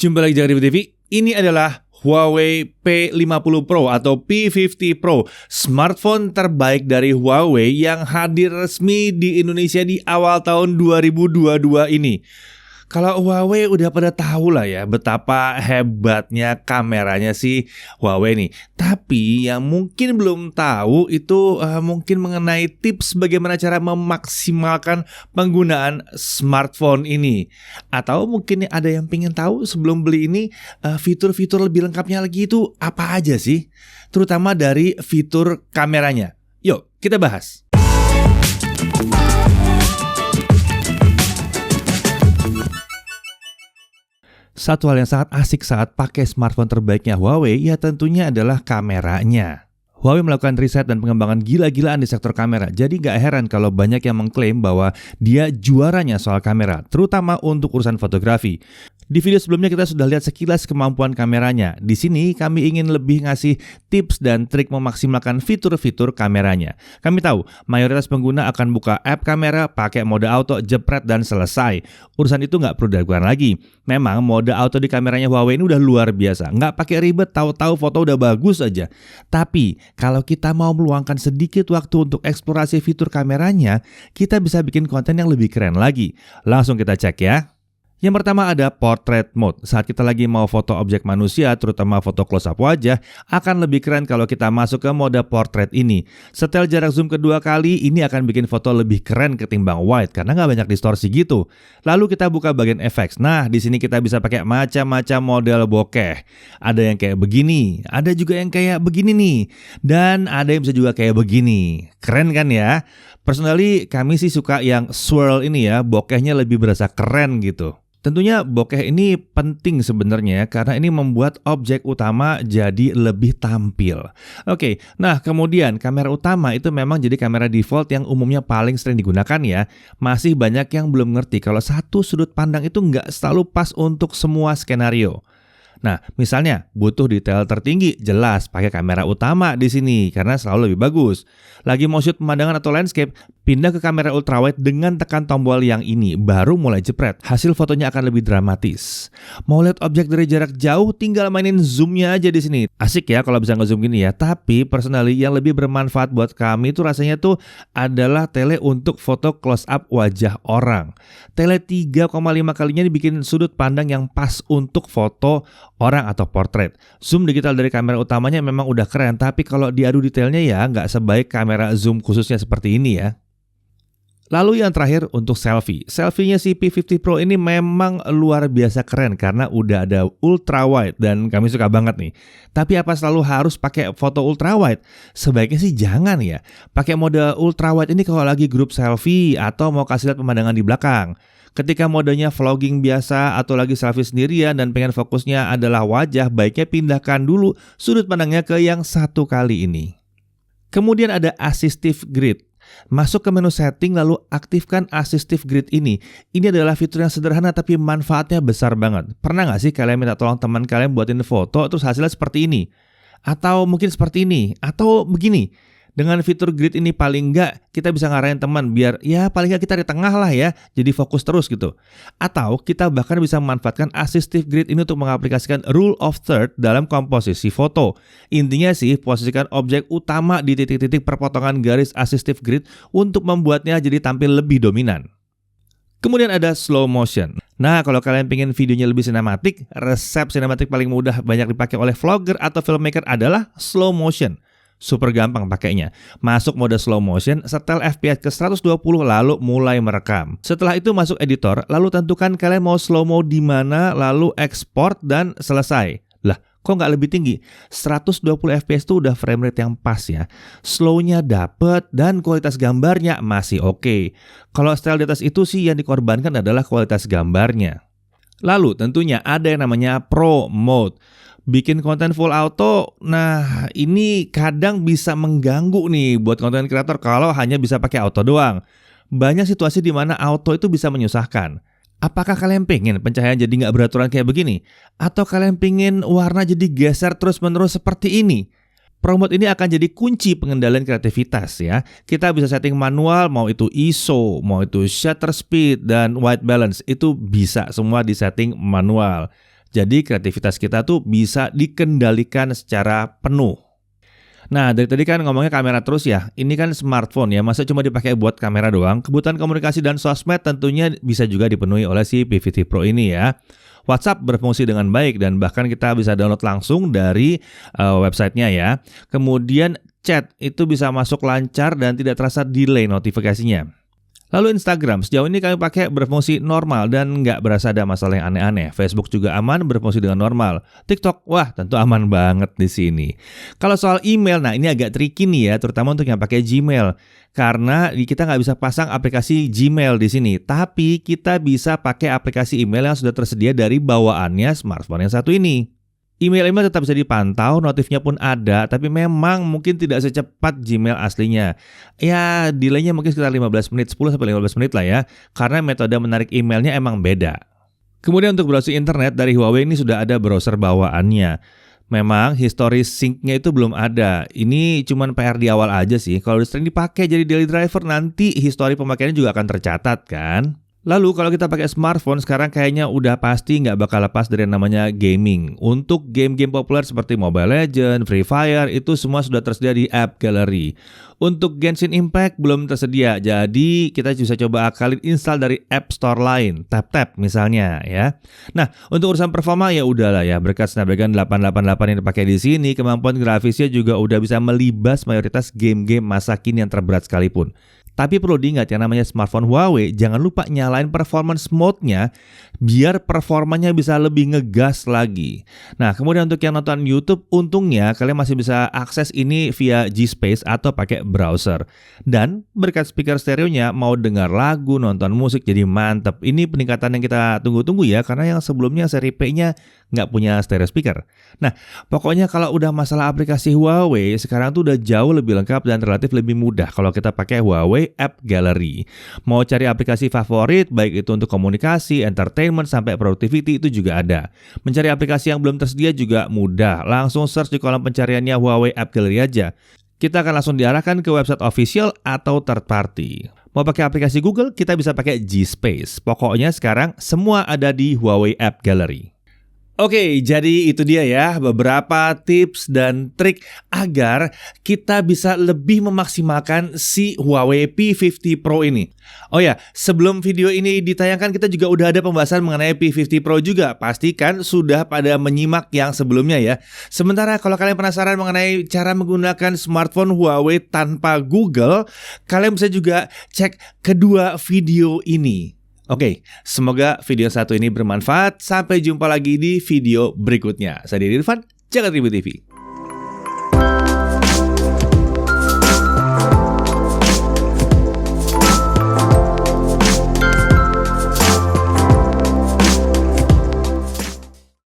Jumpa lagi di TV. Ini adalah Huawei P50 Pro atau P50 Pro, smartphone terbaik dari Huawei yang hadir resmi di Indonesia di awal tahun 2022 ini. Kalau Huawei udah pada tahu lah ya betapa hebatnya kameranya si Huawei nih. Tapi yang mungkin belum tahu itu mungkin mengenai tips bagaimana cara memaksimalkan penggunaan smartphone ini. Atau mungkin ada yang pengen tahu sebelum beli ini fitur-fitur lebih lengkapnya lagi itu apa aja sih? Terutama dari fitur kameranya. Yuk kita bahas. Satu hal yang sangat asik saat pakai smartphone terbaiknya Huawei ya tentunya adalah kameranya. Huawei melakukan riset dan pengembangan gila-gilaan di sektor kamera. Jadi gak heran kalau banyak yang mengklaim bahwa dia juaranya soal kamera, terutama untuk urusan fotografi. Di video sebelumnya kita sudah lihat sekilas kemampuan kameranya. Di sini kami ingin lebih ngasih tips dan trik memaksimalkan fitur-fitur kameranya. Kami tahu mayoritas pengguna akan buka app kamera, pakai mode auto, jepret dan selesai. Urusan itu nggak perlu diragukan lagi. Memang mode auto di kameranya Huawei ini udah luar biasa. Nggak pakai ribet, tahu-tahu foto udah bagus aja. Tapi kalau kita mau meluangkan sedikit waktu untuk eksplorasi fitur kameranya, kita bisa bikin konten yang lebih keren lagi. Langsung kita cek ya. Yang pertama ada portrait mode. Saat kita lagi mau foto objek manusia, terutama foto close up wajah, akan lebih keren kalau kita masuk ke mode portrait ini. Setel jarak zoom kedua kali, ini akan bikin foto lebih keren ketimbang wide karena nggak banyak distorsi gitu. Lalu kita buka bagian effects. Nah, di sini kita bisa pakai macam-macam model bokeh. Ada yang kayak begini, ada juga yang kayak begini nih, dan ada yang bisa juga kayak begini. Keren kan ya? Personally, kami sih suka yang swirl ini ya, bokehnya lebih berasa keren gitu. Tentunya bokeh ini penting sebenarnya karena ini membuat objek utama jadi lebih tampil. Oke, nah kemudian kamera utama itu memang jadi kamera default yang umumnya paling sering digunakan ya. Masih banyak yang belum ngerti kalau satu sudut pandang itu nggak selalu pas untuk semua skenario. Nah, misalnya butuh detail tertinggi, jelas pakai kamera utama di sini karena selalu lebih bagus. Lagi mau shoot pemandangan atau landscape, pindah ke kamera ultrawide dengan tekan tombol yang ini, baru mulai jepret. Hasil fotonya akan lebih dramatis. Mau lihat objek dari jarak jauh, tinggal mainin zoomnya aja di sini. Asik ya kalau bisa nge-zoom gini ya. Tapi personally yang lebih bermanfaat buat kami itu rasanya tuh adalah tele untuk foto close up wajah orang. Tele 3,5 kalinya dibikin sudut pandang yang pas untuk foto orang atau portrait. Zoom digital dari kamera utamanya memang udah keren, tapi kalau diadu detailnya ya nggak sebaik kamera zoom khususnya seperti ini ya. Lalu yang terakhir untuk selfie. Selfie-nya si P50 Pro ini memang luar biasa keren karena udah ada ultra wide dan kami suka banget nih. Tapi apa selalu harus pakai foto ultra wide? Sebaiknya sih jangan ya. Pakai mode ultra wide ini kalau lagi grup selfie atau mau kasih lihat pemandangan di belakang. Ketika modenya vlogging biasa atau lagi selfie sendirian dan pengen fokusnya adalah wajah, baiknya pindahkan dulu sudut pandangnya ke yang satu kali ini. Kemudian ada assistive grid. Masuk ke menu setting lalu aktifkan assistive grid ini. Ini adalah fitur yang sederhana tapi manfaatnya besar banget. Pernah nggak sih kalian minta tolong teman kalian buatin foto terus hasilnya seperti ini? Atau mungkin seperti ini? Atau begini? Dengan fitur grid ini paling nggak kita bisa ngarahin teman biar ya paling nggak kita di tengah lah ya, jadi fokus terus gitu. Atau kita bahkan bisa memanfaatkan assistive grid ini untuk mengaplikasikan rule of third dalam komposisi foto. Intinya sih posisikan objek utama di titik-titik perpotongan garis assistive grid untuk membuatnya jadi tampil lebih dominan. Kemudian ada slow motion. Nah, kalau kalian pengen videonya lebih sinematik, resep sinematik paling mudah banyak dipakai oleh vlogger atau filmmaker adalah slow motion. Super gampang pakainya. Masuk mode slow motion, setel FPS ke 120 lalu mulai merekam. Setelah itu masuk editor, lalu tentukan kalian mau slow mo di mana, lalu export dan selesai. Lah, kok nggak lebih tinggi? 120 FPS itu udah frame rate yang pas ya. Slow-nya dapet dan kualitas gambarnya masih oke. Kalau style di atas itu sih yang dikorbankan adalah kualitas gambarnya. Lalu tentunya ada yang namanya Pro Mode. Bikin konten full auto, nah ini kadang bisa mengganggu nih buat konten kreator kalau hanya bisa pakai auto doang. Banyak situasi di mana auto itu bisa menyusahkan. Apakah kalian pengen pencahayaan jadi nggak beraturan kayak begini? Atau kalian pengen warna jadi geser terus-menerus seperti ini? Pro Mode ini akan jadi kunci pengendalian kreativitas ya. Kita bisa setting manual, mau itu ISO, mau itu shutter speed, dan white balance. Itu bisa semua di setting manual. Jadi kreativitas kita tuh bisa dikendalikan secara penuh. Nah, dari tadi kan ngomongnya kamera terus ya. Ini kan smartphone ya, masa cuma dipakai buat kamera doang? Kebutuhan komunikasi dan sosmed tentunya bisa juga dipenuhi oleh si P50 Pro ini ya. WhatsApp berfungsi dengan baik dan bahkan kita bisa download langsung dari websitenya ya. Kemudian chat itu bisa masuk lancar dan tidak terasa delay notifikasinya. Lalu Instagram, sejauh ini kami pakai berfungsi normal dan nggak berasa ada masalah yang aneh-aneh. Facebook juga aman, berfungsi dengan normal. TikTok, wah tentu aman banget di sini. Kalau soal email, nah ini agak tricky nih ya, terutama untuk yang pakai Gmail. Karena kita nggak bisa pasang aplikasi Gmail di sini, tapi kita bisa pakai aplikasi email yang sudah tersedia dari bawaannya smartphone yang satu ini. Email-email tetap bisa dipantau, notifnya pun ada, tapi memang mungkin tidak secepat Gmail aslinya. Ya, delaynya mungkin sekitar 15 menit, 10-15 menit lah ya, karena metode menarik emailnya emang beda. Kemudian untuk browsing internet dari Huawei ini sudah ada browser bawaannya. Memang history sync-nya itu belum ada. Ini cuman PR di awal aja sih. Kalau sering dipakai jadi daily driver, nanti history pemakaiannya juga akan tercatat kan. Lalu kalau kita pakai smartphone sekarang kayaknya udah pasti nggak bakal lepas dari yang namanya gaming. Untuk game-game populer seperti Mobile Legends, Free Fire itu semua sudah tersedia di App Gallery. Untuk Genshin Impact belum tersedia, jadi kita bisa coba akalin install dari App Store lain, TapTap misalnya ya. Nah untuk urusan performa ya udahlah ya, berkat Snapdragon 888 yang dipakai di sini, kemampuan grafisnya juga udah bisa melibas mayoritas game-game masa kini yang terberat sekalipun. Tapi perlu diingat yang namanya smartphone Huawei, jangan lupa nyalain performance mode-nya biar performanya bisa lebih ngegas lagi. Nah, kemudian untuk yang nonton YouTube, untungnya kalian masih bisa akses ini via G-Space atau pakai browser. Dan berkat speaker stereonya, mau dengar lagu, nonton musik jadi mantep. Ini peningkatan yang kita tunggu-tunggu ya, karena yang sebelumnya seri P-nya nggak punya stereo speaker. Nah, pokoknya kalau udah masalah aplikasi Huawei, sekarang tuh udah jauh lebih lengkap dan relatif lebih mudah kalau kita pakai Huawei App Gallery. Mau cari aplikasi favorit, baik itu untuk komunikasi, entertainment, sampai productivity itu juga ada. Mencari aplikasi yang belum tersedia juga mudah. Langsung search di kolom pencariannya Huawei App Gallery aja. Kita akan langsung diarahkan ke website official atau third party. Mau pakai aplikasi Google, kita bisa pakai G-Space. Pokoknya sekarang semua ada di Huawei App Gallery. Oke, jadi itu dia ya beberapa tips dan trik agar kita bisa lebih memaksimalkan si Huawei P50 Pro ini. Oh ya, sebelum video ini ditayangkan kita juga udah ada pembahasan mengenai P50 Pro juga. Pastikan sudah pada menyimak yang sebelumnya ya. Sementara kalau kalian penasaran mengenai cara menggunakan smartphone Huawei tanpa Google, kalian bisa juga cek kedua video ini. Oke, semoga video satu ini bermanfaat. Sampai jumpa lagi di video berikutnya. Saya Didi Irfan, Jagat Ribut TV.